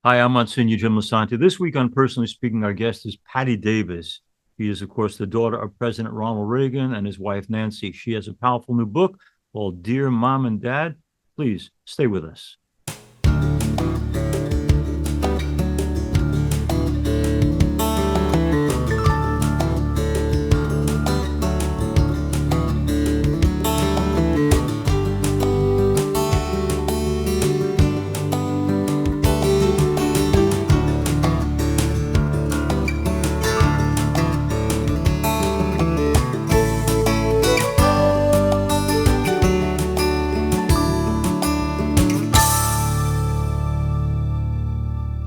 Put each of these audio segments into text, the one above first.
Hi, I'm Monsignor Jim Lisante. This week on Personally Speaking, our guest is Patti Davis. She is, of course, the daughter of President Ronald Reagan and his wife, Nancy. She has a powerful new book called Dear Mom and Dad. Please stay with us.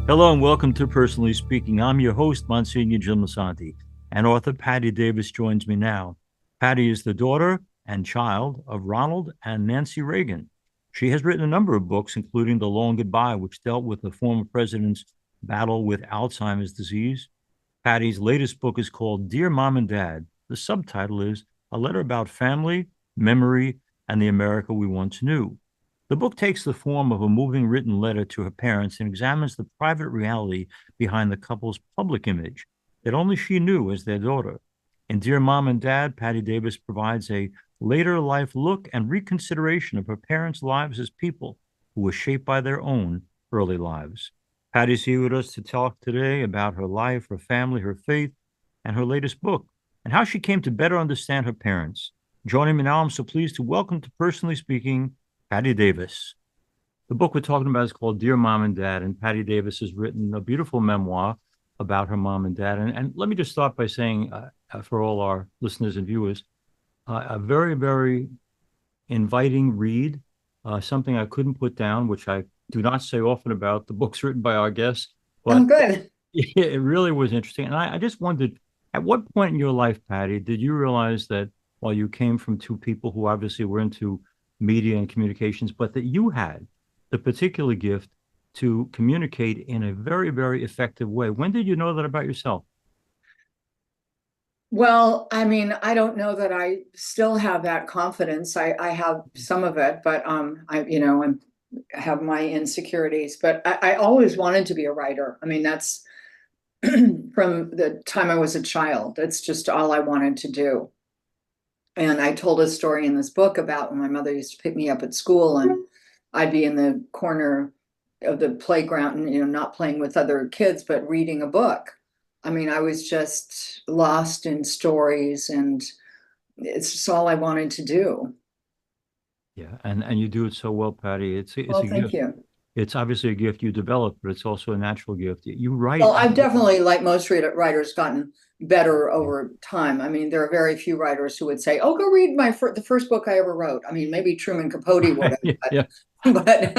Hello and welcome to Personally Speaking. I'm your host, Monsignor Jim Lisante, and author Patti Davis joins me now. Patti is the daughter and child of Ronald and Nancy Reagan. She has written a number of books, including The Long Goodbye, which dealt with the former president's battle with Alzheimer's disease. Patti's latest book is called Dear Mom and Dad. The subtitle is A Letter About Family, Memory, and the America We Once Knew. The book takes the form of a moving written letter to her parents and examines the private reality behind the couple's public image that only she knew as their daughter. In Dear Mom and Dad, Patti Davis provides a later life look and reconsideration of her parents' lives as people who were shaped by their own early lives. Patti's here with us to talk today about her life, her family, her faith, and her latest book, and how she came to better understand her parents. Joining me now, I'm so pleased to welcome to Personally Speaking, Patti Davis. The book we're talking about is called Dear Mom and Dad, and Patti Davis has written a beautiful memoir about her mom and dad. And let me just start by saying, for all our listeners and viewers, a very, very inviting read, something I couldn't put down, which I do not say often about the books written by our guests, Oh, but good. it really was interesting. And I just wondered, at what point in your life, Patti, did you realize that while you came from two people who obviously were into media and communications, but that you had the particular gift to communicate in a very, very effective way? When did you know that about yourself? Well, I mean, I don't know that I still have that confidence. I have some of it, but I have my insecurities. But I always wanted to be a writer. I mean, that's from the time I was a child. That's just all I wanted to do. And I told a story in this book about when my mother used to pick me up at school, and I'd be in the corner of the playground, and not playing with other kids, but reading a book. I mean, I was just lost in stories, and it's just all I wanted to do. Yeah, and you do it so well, Patti. It's Well, a thank gift. you. It's obviously a gift you developed, but it's also a natural gift. You write. Well, I've definitely, like most writers, gotten better Yeah, over time. I mean, there are very few writers who would say, "Oh, go read the first book I ever wrote." I mean, maybe Truman Capote would have, yeah, but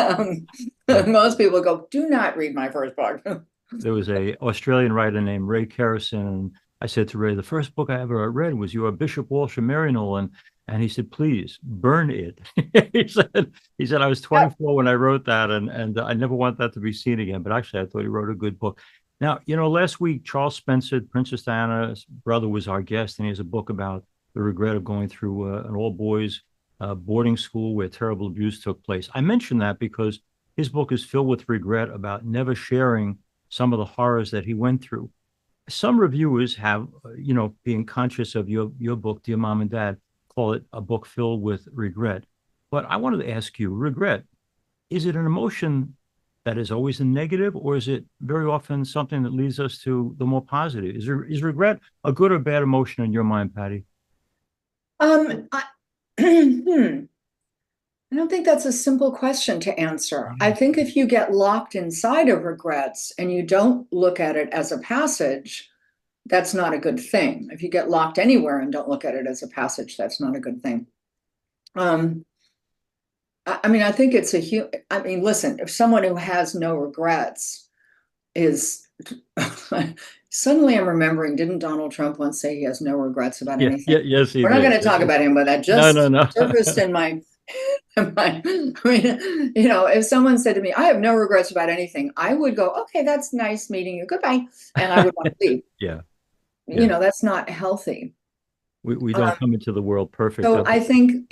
yeah. most people go, "Do not read my first book." There was a Australian writer named Ray Kerrison, and I said to Ray, the first book I ever read was your Bishop Walsh and Maryknoll, and he said, please burn it. he said I was Yep. 24 when I wrote that, and I never want that to be seen again. But actually, I thought he wrote a good book. Now, last week Charles Spencer, Princess Diana's brother, was our guest, and he has a book about the regret of going through an all boys boarding school where terrible abuse took place. I mention that because his book is filled with regret about never sharing some of the horrors that he went through. Some reviewers have, being conscious of your book, Dear Mom and Dad, call it a book filled with regret. But I wanted to ask you, regret, is it an emotion that is always a negative, or is it very often something that leads us to the more positive? Is regret a good or bad emotion in your mind, Patti? I, I don't think that's a simple question to answer. I think if you get locked inside of regrets and you don't look at it as a passage, that's not a good thing. If you get locked anywhere and don't look at it as a passage, that's not a good thing. Um, I mean, I think I mean, listen, if someone who has no regrets is suddenly I'm remembering, didn't Donald Trump once say he has no regrets about Yeah, anything? yeah, yes, he We're not did. going to talk about him, but that No, no, just no. surfaced in my I mean, if someone said to me, I have no regrets about anything, I would go, okay, that's nice meeting you. Goodbye. And I would want to leave. Yeah, yeah. That's not healthy. We don't Um, come into the world perfect. so I think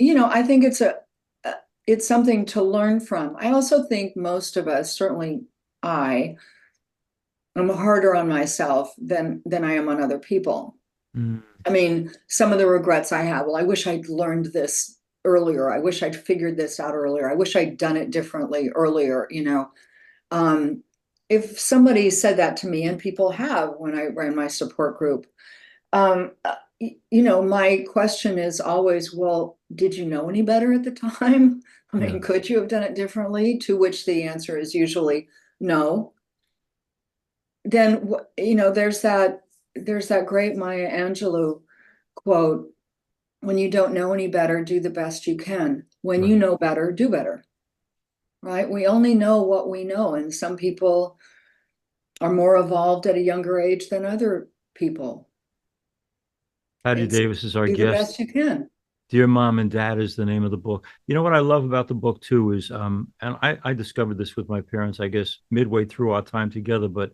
it's something to learn from. I also think most of us, certainly I, I'm harder on myself than I am on other people. Mm, I mean, some of the regrets I have, well, I wish I'd learned this earlier. I wish I'd figured this out earlier. I wish I'd done it differently earlier, you know. Um, if somebody said that to me, and people have when I ran my support group, you know, my question is always, well, did you know any better at the time? I yeah. mean, could you have done it differently? To which the answer is usually no. Then, you know, there's that great Maya Angelou quote, when you don't know any better, do the best you can. When you Right. know better, do better, right? We only know what we know, and some people are more evolved at a younger age than other people. Patti It's Davis is our do the guest. best you can. Dear Mom and Dad is the name of the book. You know what I love about the book too is, and I discovered this with my parents, I guess, midway through our time together, but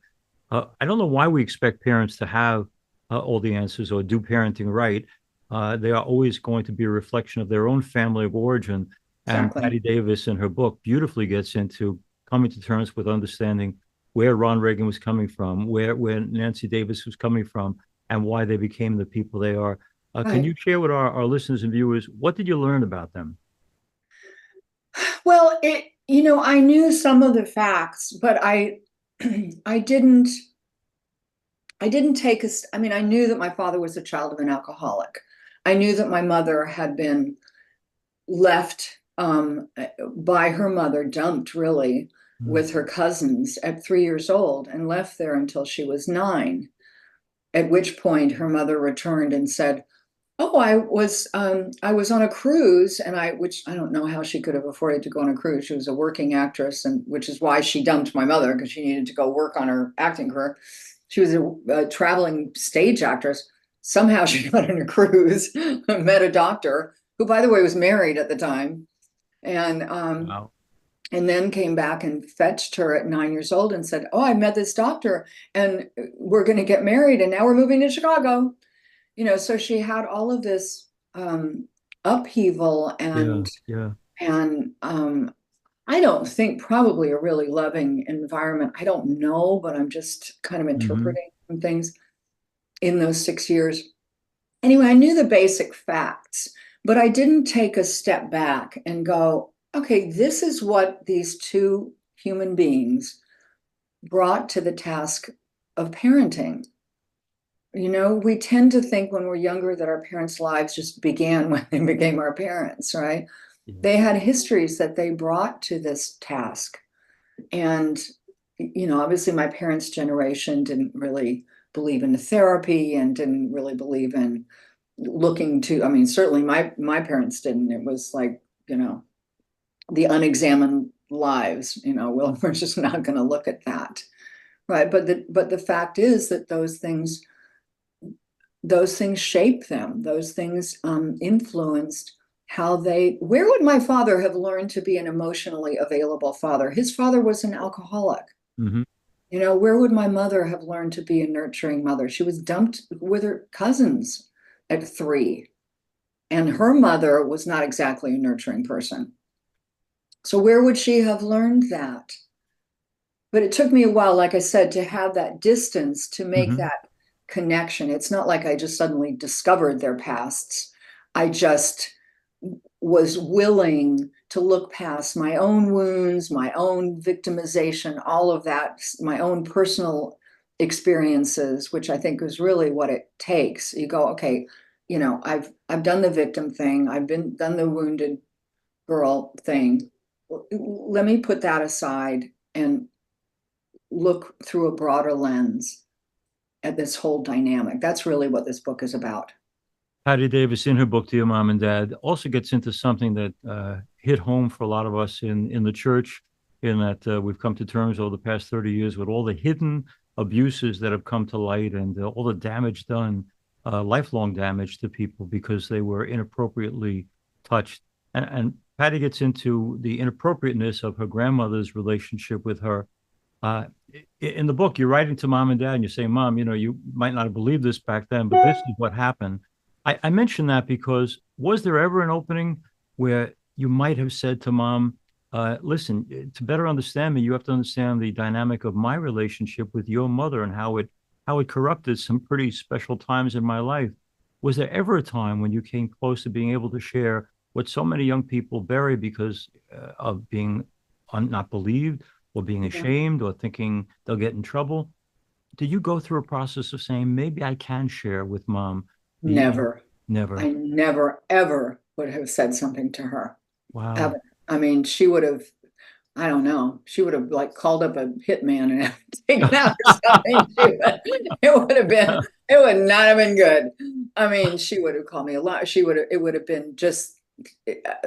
I don't know why we expect parents to have all the answers or do parenting right. They are always going to be a reflection of their own family of origin. And Exactly. Patti Davis in her book beautifully gets into coming to terms with understanding where Ron Reagan was coming from, where Nancy Davis was coming from, and why they became the people they are. Can you Right. share with our listeners and viewers, what did you learn about them? Well, you know, I knew some of the facts, but I didn't, I didn't take a, I mean, I knew that my father was a child of an alcoholic. I knew that my mother had been left by her mother, dumped really Mm, with her cousins at 3 years old and left there until she was 9. At which point her mother returned and said, "Oh, I was on a cruise, and which I don't know how she could have afforded to go on a cruise. She was a working actress, and which is why she dumped my mother because she needed to go work on her acting career. She was a traveling stage actress. Somehow she got on a cruise, met a doctor who, by the way, was married at the time, and um, wow. and then came back and fetched her at 9 years old and said, "Oh, I met this doctor, and we're going to get married, and now we're moving to Chicago." You know, so she had all of this upheaval Yeah, and yeah. and I don't think probably a really loving environment. I don't know, but I'm just kind of Hmm. interpreting some things in those 6 years. Anyway, I knew the basic facts, but I didn't take a step back and go, okay, this is what these two human beings brought to the task of parenting. You know, we tend to think when we're younger that our parents' lives just began when they became our parents, right? Yeah. They had histories that they brought to this task. And, you know, obviously my parents' generation didn't really believe in therapy and didn't really believe in looking to, I mean, certainly my parents didn't. It was like, you know, the unexamined lives, you know, well, we're just not going to look at that. Right. But the fact is that those things shape them. Those things influenced how they. Where would my father have learned to be an emotionally available father? His father was an alcoholic. Hmm. You know, where would my mother have learned to be a nurturing mother? She was dumped with her cousins at 3, and her mother was not exactly a nurturing person. So where would she have learned that? But it took me a while, like I said, to have that distance to make Hmm. that connection. It's not like I just suddenly discovered their pasts. I just was willing to look past my own wounds, my own victimization, all of that, my own personal experiences, which I think is really what it takes. You go, okay, you know, I've done the victim thing, I've been done the wounded girl thing. Let me put that aside and look through a broader lens at this whole dynamic. That's really what this book is about. Patti Davis, in her book, Dear Mom and Dad, also gets into something that hit home for a lot of us in the church, in that we've come to terms over the past 30 years with all the hidden abuses that have come to light and all the damage done, lifelong damage to people because they were inappropriately touched. And Patty gets into the inappropriateness of her grandmother's relationship with her. Uh, in the book, you're writing to mom and dad, and you're saying, "Mom, you know, you might not have believed this back then, but this is what happened." I mention that because was there ever an opening where you might have said to mom, Listen, to better understand me, you have to understand the dynamic of my relationship with your mother and how it corrupted some pretty special times in my life. Was there ever a time when you came close to being able to share what so many young people bury because of being not believed or being Yeah. ashamed or thinking they'll get in trouble? Did you go through a process of saying, maybe I can share with mom? Never. Never. I never, ever would have said something to her. Wow. Ever. I mean, she would have, I don't know, she would have like called up a hitman and taken out or something. It would have been, it would not have been good. I mean, she would have called me a lot. It would have been just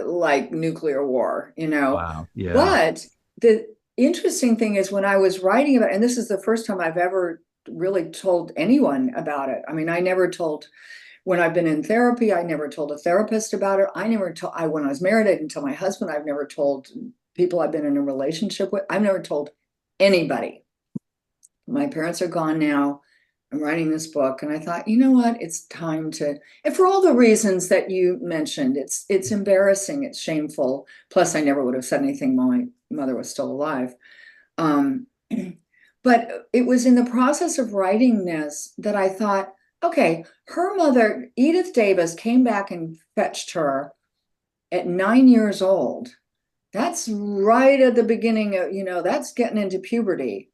like nuclear war, you know. Wow. Yeah. But the interesting thing is when I was writing about, and this is the first time I've ever really told anyone about it. I mean, I never told when I've been in therapy, I never told a therapist about it. I never told, when I was married, I didn't tell my husband. I've never told people I've been in a relationship with. I've never told anybody. My parents are gone now. I'm writing this book, and I thought, you know what? It's time to, and for all the reasons that you mentioned, it's embarrassing, it's shameful. Plus, I never would have said anything while my mother was still alive. Um, but it was in the process of writing this that I thought, okay, her mother, Edith Davis, came back and fetched her at 9 years old. That's right at the beginning of, that's getting into puberty.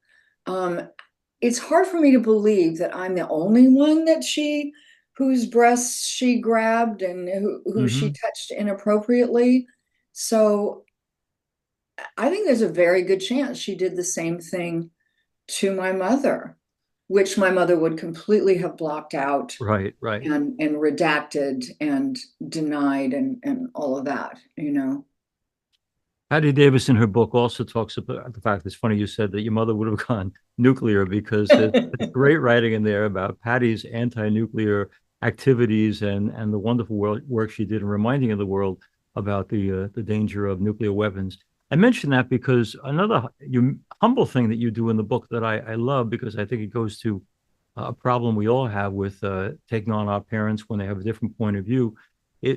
Um, it's hard for me to believe that I'm the only one whose breasts she grabbed and who she Hmm. touched inappropriately. So I think there's a very good chance she did the same thing to my mother, which my mother would completely have blocked out Right. Right. and redacted and denied and all of that. Patti Davis in her book also talks about the fact it's funny you said that your mother would have gone nuclear because there's great writing in there about Patti's anti-nuclear activities and the wonderful work she did in reminding of the world about the danger of nuclear weapons. I mention that because another humble thing that you do in the book that I love because I think it goes to a problem we all have with taking on our parents when they have a different point of view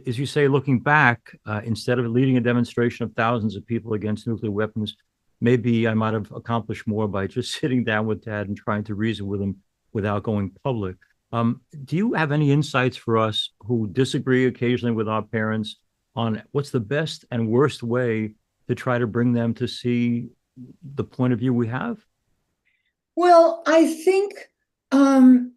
as you say, looking back, instead of leading a demonstration of thousands of people against nuclear weapons, maybe I might have accomplished more by just sitting down with dad and trying to reason with him without going public. Do you have any insights for us who disagree occasionally with our parents on what's the best and worst way to try to bring them to see the point of view we have? Well, I think um,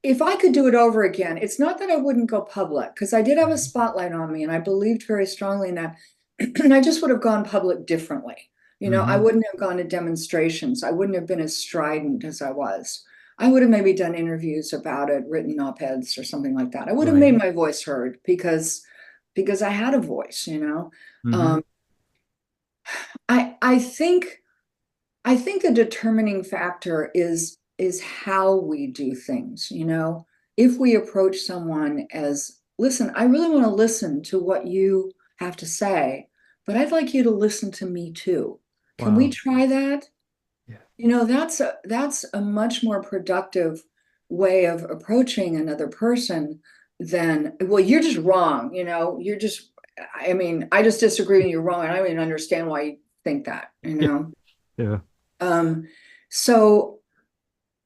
if I could do it over again, it's not that I wouldn't go public because I did have a spotlight on me and I believed very strongly in that. And I just would have gone public differently. I Mm-hmm. wouldn't have gone to demonstrations. I wouldn't have been as strident as I was. I would have maybe done interviews about it, written op-eds or something like that. I would have Right. made my voice heard because I. had a voice. Mm-hmm. Um, I think the determining factor is how we do things. If we approach someone as, listen, I really want to listen to what you have to say, but I'd like you to listen to me too. Can we Wow. try that? Yeah. That's a much more productive way of approaching another person than, well, you're just wrong, you're just, I mean, I just disagree and you're wrong. And I don't even understand why you think that. Yeah. Um, so,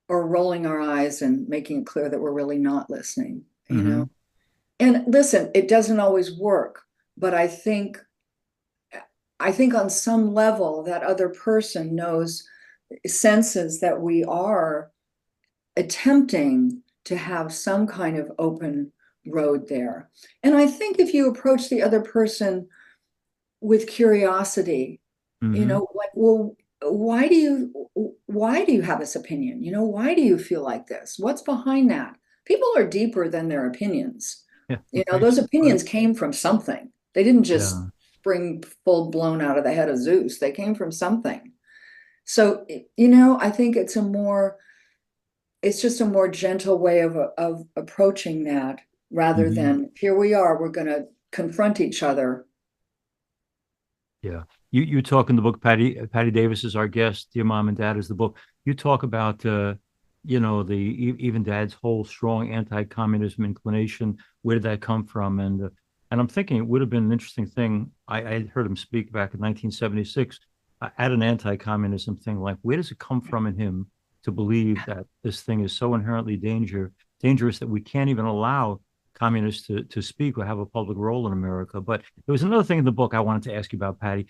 or rolling our eyes and making it clear that we're really not listening, you Mm-hmm. know. And listen, it doesn't always work, but I think on some level that other person senses that we are attempting to have some kind of open road there. And I think if you approach the other person with curiosity, Mm-hmm. like, well, why do you have this opinion? Why do you feel like this? What's behind that? People are deeper than their opinions. Yeah. Right. Those Right. opinions came from something. They didn't just Yeah. spring full blown out of the head of Zeus. They came from something. So, I think it's just a more gentle way of approaching that rather Mm-hmm. than here we are, we're going to confront each other. Yeah. You talk in the book, Patti Davis is our guest, Dear Mom and Dad is the book. You talk about even dad's whole strong anti-communism inclination. Where did that come from? And And I'm thinking it would have been an interesting thing. I heard him speak back in 1976 at an anti-communism thing. Like, where does it come from in him to believe that this thing is so inherently dangerous that we can't even allow communists to speak or have a public role in America? But there was another thing in the book I wanted to ask you about, Patty.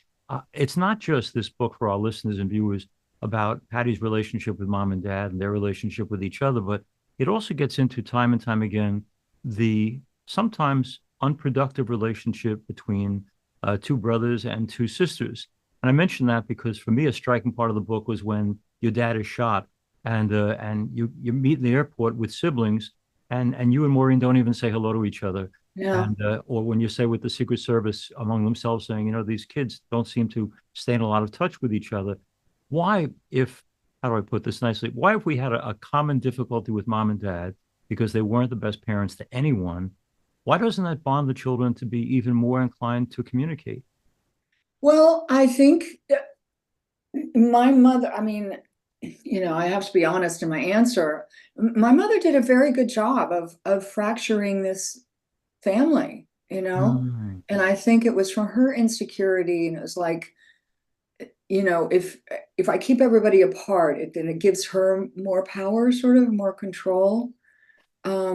It's not just this book for our listeners and viewers about Patty's relationship with mom and dad and their relationship with each other, but it also gets into time and time again the sometimes unproductive relationship between two brothers and two sisters. And I mention that because for me, a striking part of the book was when your dad is shot, and you meet in the airport with siblings, and you and Maureen don't even say hello to each other, Yeah. and or when you say with the Secret Service among themselves saying, these kids don't seem to stay in a lot of touch with each other. Why, if how do I put this nicely? Why, if we had a common difficulty with mom and dad because they weren't the best parents to anyone, why doesn't that bond the children to be even more inclined to communicate? Well, I think my mother, I mean, I have to be honest in my answer. My mother did a very good job of fracturing this family, Mm, and I think it was from her insecurity, and it was like, if I keep everybody apart, then it gives her more power, sort of more control. I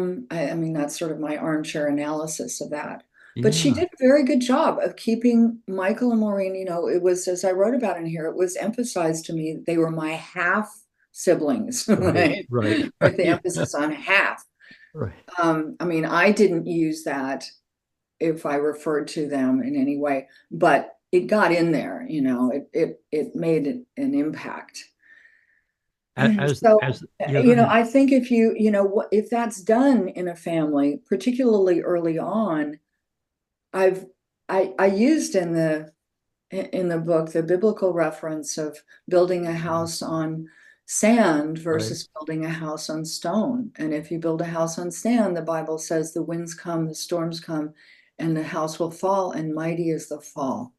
mean, that's sort of my armchair analysis of that. But she yeah, did a very good job of keeping Michael and Maureen, it was, as I wrote about in here, it was emphasized to me they were my half siblings, right, right? right, With the yeah, emphasis on half. right. I mean, I didn't use that if I referred to them in any way, but it got in there, it made an impact. As So, as yeah, go ahead. I think if that's done in a family, particularly early on, I've I used in the book the biblical reference of building a house on sand Right. versus building a house on stone. And if you build a house on sand, the Bible says the winds come, the storms come, and the house will fall, and mighty is the fall.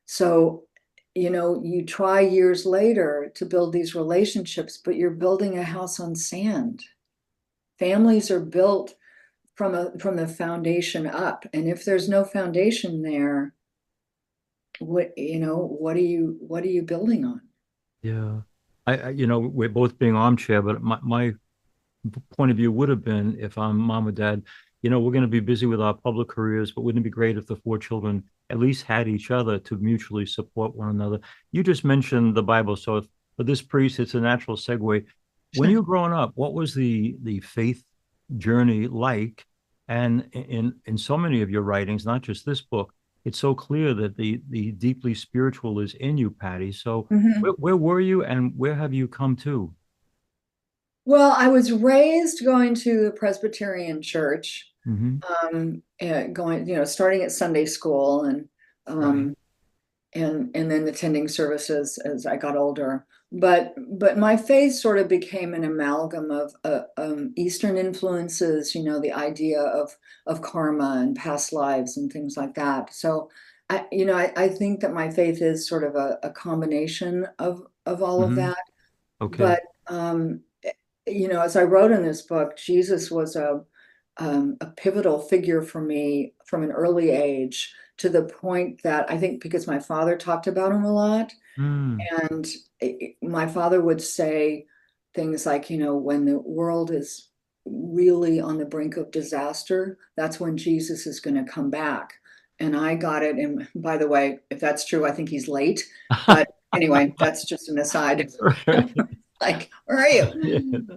So, you try years later to build these relationships, but you're building a house on sand. Families are built from the foundation up, and if there's no foundation there, what are you building on? Yeah. We're both being armchair, but my point of view would have been if I'm mom or dad, we're going to be busy with our public careers, but wouldn't it be great if the four children at least had each other to mutually support one another? You just mentioned the Bible, so for this priest, it's a natural segue. When you were growing up, what was the faith journey like? And in so many of your writings, not just this book, it's so clear that the deeply spiritual is in you, Patty. So Mhm. where were you and where have you come to? Well, I was raised going to the Presbyterian church, Hmm. going, starting at Sunday school Right. um, and then attending services as I got older. But my faith sort of became an amalgam of Eastern influences, the idea of karma and past lives and things like that. So I think that my faith is sort of a combination of all of Hmm. that. Okay. But as I wrote in this book, Jesus was a pivotal figure for me from an early age, to the point that I think because my father talked about him a lot, Mm, and my father would say things like, when the world is really on the brink of disaster, that's when Jesus is going to come back. And I got it. And by the way, if that's true, I think he's late. But anyway, that's just an aside. right. Like, where are Yeah. you?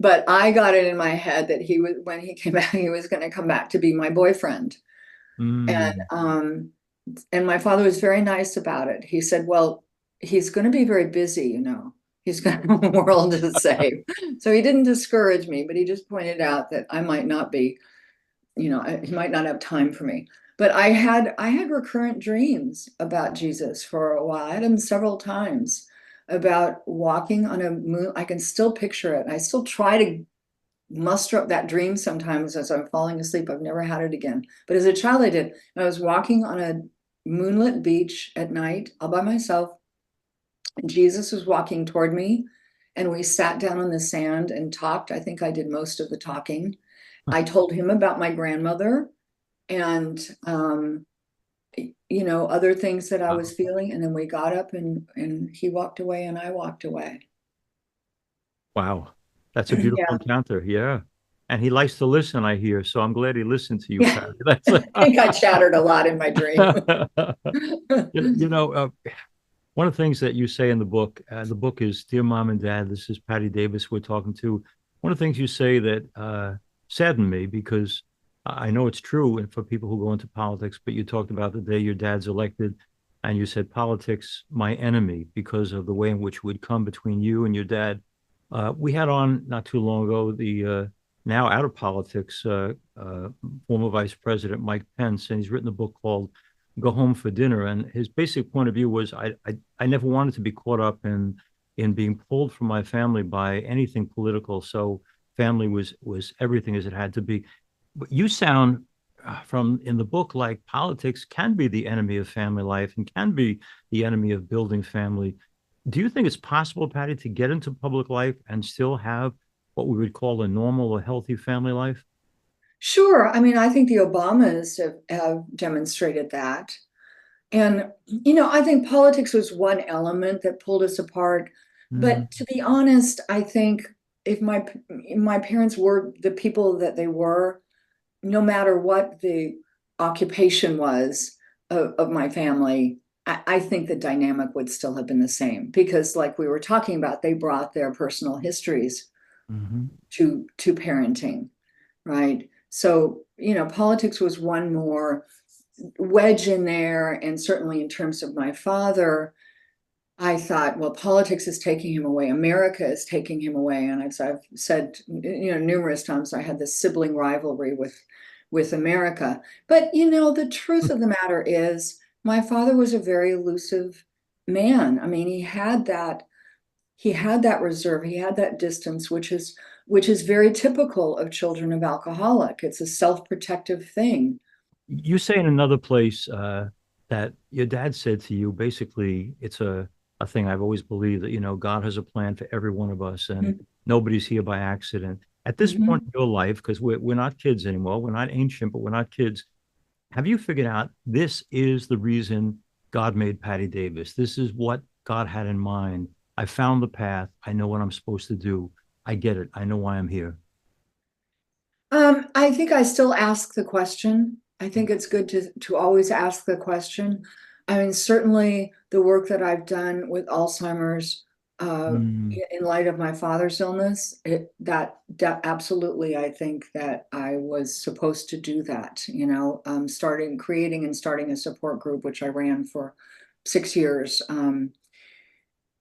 But I got it in my head that when he came back, he was going to come back to be my boyfriend. And Mm, my father was very nice about it. He said, "Well, he's going to be very busy, He's got a world to save." So he didn't discourage me, but he just pointed out that I might not be, he might not have time for me. But I had recurrent dreams about Jesus for a while. I had them several times about walking on a moon. I can still picture it. I still try to muster up that dream sometimes as I'm falling asleep. I've never had it again. But as a child, I did. I was walking on a moonlit beach at night all by myself, and Jesus was walking toward me. And we sat down on the sand and talked. I think I did most of the talking. I told him about my grandmother and, other things that I was Wow. feeling. And then we got up and he walked away and I walked away. Wow. That's a beautiful Yeah. encounter. Yeah. And he likes to listen, I hear. So I'm glad he listened to you, Yeah. Patty. That's I think I chattered a lot in my dream. you know, one of the things that you say in the book is Dear Mom and Dad, this is Patti Davis we're talking to. One of the things you say that saddened me because I know it's true and for people who go into politics, but you talked about the day your dad's elected and you said politics, my enemy, because of the way in which it would come between you and your dad. We had on not too long ago the now out of politics former Vice President Mike Pence, and he's written a book called Go Home for Dinner. And his basic point of view was I never wanted to be caught up in being pulled from my family by anything political. So family was everything as it had to be. But you sound from in the book like politics can be the enemy of family life and can be the enemy of building family. Do you think it's possible, Patty, to get into public life and still have what we would call a normal or healthy family life? Sure. I mean, I think the Obamas have demonstrated that. And, I think politics was one element that pulled us apart. Mm, But to be honest, I think if my parents were the people that they were, no matter what the occupation was of my family, I think the dynamic would still have been the same because, like we were talking about, they brought their personal histories mhm. to parenting, right? So, politics was one more wedge in there. And certainly in terms of my father, I thought, well, politics is taking him away. America is taking him away. And as I've said, numerous times, I had this sibling rivalry with America. But the truth of the matter is, my father was a very elusive man. I mean, he had that reserve, he had that distance, which is very typical of children of alcoholic. It's a self-protective thing. You say in another place that your dad said to you, basically, it's a thing I've always believed that, God has a plan for every one of us and nobody's here by accident. At this point Mhm. in your life, because we're not kids anymore, we're not ancient, but we're not kids. Have you figured out this is the reason God made Patti Davis? This is what God had in mind. I found the path. I know what I'm supposed to do. I get it. I know why I'm here. I think I still ask the question. I think it's good to always ask the question. I mean, certainly the work that I've done with Alzheimer's, Mm. in light of my father's illness, that absolutely, I think that I was supposed to do that. Creating and starting a support group, which I ran for 6 years. And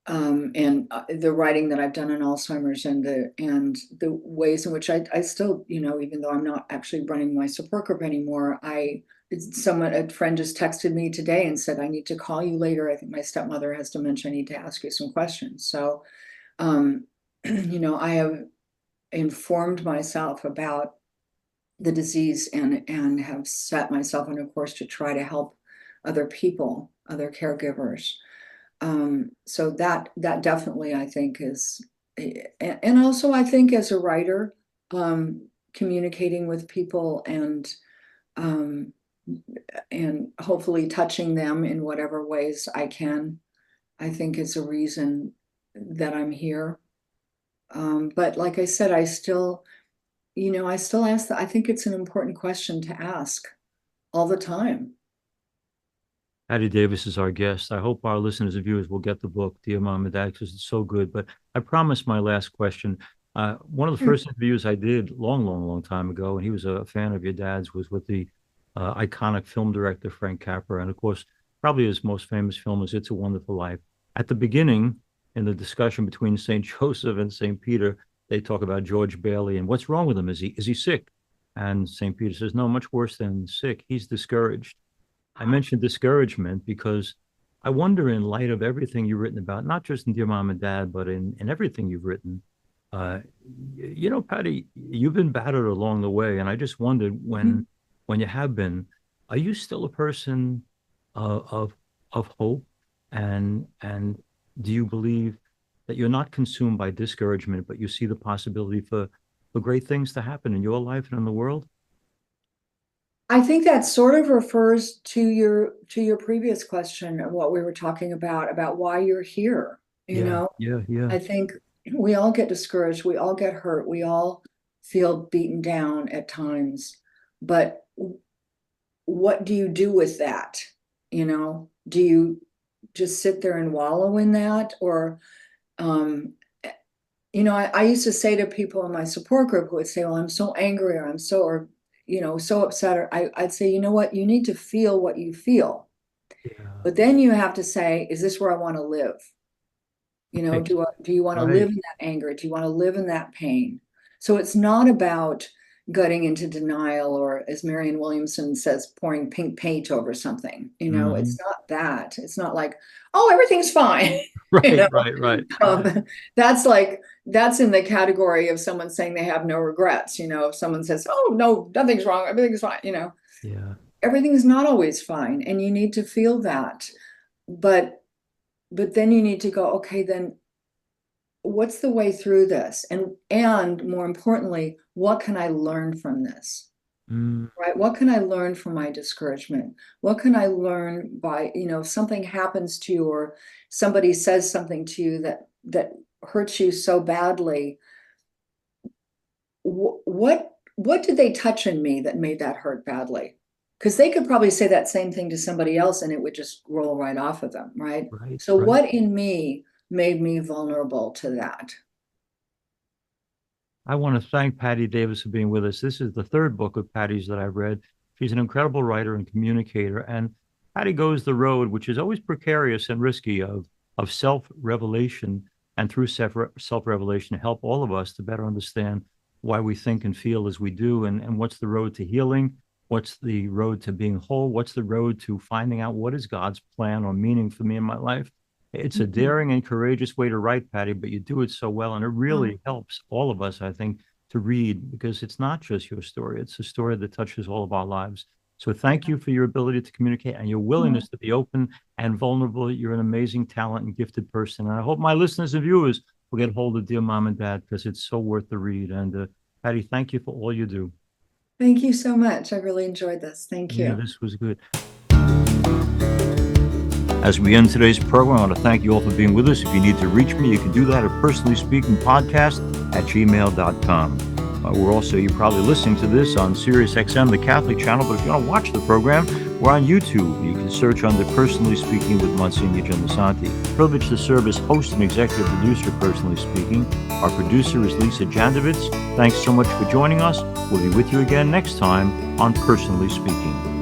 the writing that I've done on Alzheimer's and the ways in which I still, even though I'm not actually running my support group anymore, a friend just texted me today and said, I need to call you later. I think my stepmother has dementia. I need to ask you some questions. So, um, I have informed myself about the disease and have set myself on a course to try to help other people, other caregivers. So that definitely I think is, and also I think as a writer, communicating with people um, and hopefully touching them in whatever ways I can, I think is a reason that I'm here. But like I said, I still ask that. I think it's an important question to ask all the time. Patty Davis is our guest. I hope our listeners and viewers will get the book, Dear Mom and Dad, because it's so good. But I promised my last question. One of the Hmm. first interviews I did long, long, long time ago, and he was a fan of your dad's, was with the iconic film director Frank Capra. And of course, probably his most famous film is It's a Wonderful Life. At the beginning, in the discussion between St. Joseph and St. Peter, they talk about George Bailey and what's wrong with him? Is he sick? And St. Peter says, no, much worse than sick. He's discouraged. I mentioned discouragement because I wonder, in light of everything you've written about, not just in Dear Mom and Dad, but in everything you've written, uh, Patty, you've been battered along the way, and I just wondered when you have been, are you still a person of hope, and do you believe that you're not consumed by discouragement, but you see the possibility for for great things to happen in your life and in the world? I think that sort of refers to your previous question of what we were talking about why you're here. You Yeah, know, yeah, yeah. I think we all get discouraged, we all get hurt, we all feel beaten down at times. But what do you do with that? You know, do you just sit there and wallow in that? Or I used to say to people in my support group who would say, well, I'm so angry, or I'm so, or, so upset, or I'd say, you know what, you need to feel what you feel. Yeah. But then you have to say, is this where I want to live? Right. Do you want to Right. live in that anger? Do you want to live in that pain? So it's not about gutting into denial, or, as Marianne Williamson says, pouring pink paint over something. It's Mhm. not that. It's not like, oh, everything's fine. you Right, know, right, right. that's in the category of someone saying they have no regrets. If someone says, oh, no, nothing's wrong, everything's fine, Yeah. everything's not always fine, and you need to feel that. But then you need to go, okay, then what's the way through this? And more importantly, what can I learn from this? Mm. Right? What can I learn from my discouragement? What can I learn by, if something happens to you, or somebody says something to you that hurts you so badly? What did they touch in me that made that hurt badly? Because they could probably say that same thing to somebody else and it would just roll right off of them, right? Right, So right. what in me made me vulnerable to that? I want to thank Patti Davis for being with us. This is the third book of Patti's that I've read. She's an incredible writer and communicator. And Patti goes the road, which is always precarious and risky, of self-revelation, and through self-revelation, help all of us to better understand why we think and feel as we do, and what's the road to healing, what's the road to being whole, what's the road to finding out what is God's plan or meaning for me in my life. It's a Mhm. daring and courageous way to write, Patti, but you do it so well. And it Oh, really helps all of us, I think, to read, because it's not just your story. It's a story that touches all of our lives. So thank yeah. you for your ability to communicate and your Oh, willingness to be open and vulnerable. You're an amazing talent and gifted person. And I hope my listeners and viewers will get hold of Dear Mom and Dad, because it's so worth the read. And Patti, thank you for all you do. thank you so much. I really enjoyed this. Thank Yeah, you. this was good. As we end today's program, I want to thank you all for being with us. If you need to reach me, you can do that at personallyspeakingpodcast@gmail.com. We're also, you're probably listening to this on Sirius XM, the Catholic channel, but if you want to watch the program, we're on YouTube. You can search under Personally Speaking with Monsignor Jim Lisante. Privileged to serve as host and executive producer of Personally Speaking. Our producer is Lisa Jandovitz. Thanks so much for joining us. We'll be with you again next time on Personally Speaking.